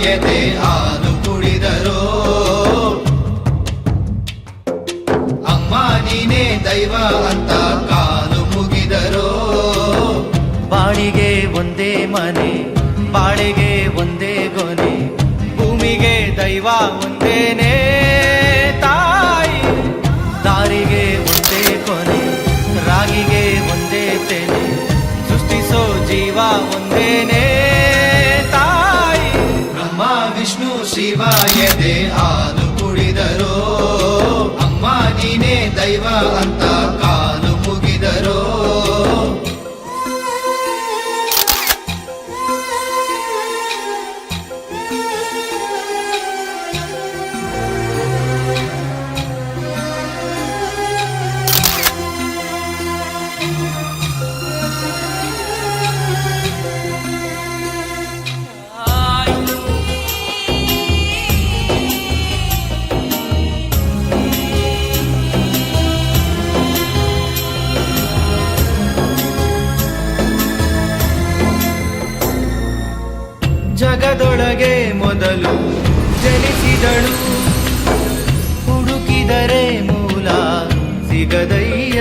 ಎದೆ ಹಾಲು ಕುಡಿದರೋ ಅಮ್ಮ ನೀನೇ ದೈವ ಅಂತ ಕಾಲು ಮುಗಿದರೋ ಬಾಳಿಗೆ ಒಂದೇ ಮನೆ ಬಾಳಿಗೆ ಒಂದೇ ಗೊನೆ ಭೂಮಿಗೆ ದೈವ ಒಂದೇನೆ ತಾಯಿ ದಾರಿಗೆ ಒಂದೇ ಕೊನೆ ರಾಗಿಗೆ ಒಂದೇ ತೆನೆ ಸೃಷ್ಟಿಸೋ ಜೀವ ಒಂದೇನೆ ತಾಯಿ ಬ್ರಹ್ಮ ವಿಷ್ಣು ಶಿವ ಎದೆ ಹಾಲು ಕುಡಿದರೋ ಅಮ್ಮ ನೀನೇ ದೈವ ಅಂತ ಕಾಲು ಮುಗಿದರೋ ಜಗದೊಳಗೆ ಮೊದಲು ಜನಿಸಿದಳು ಹುಡುಕಿದರೆ ಮೂಲ ಸಿಗದಯ್ಯ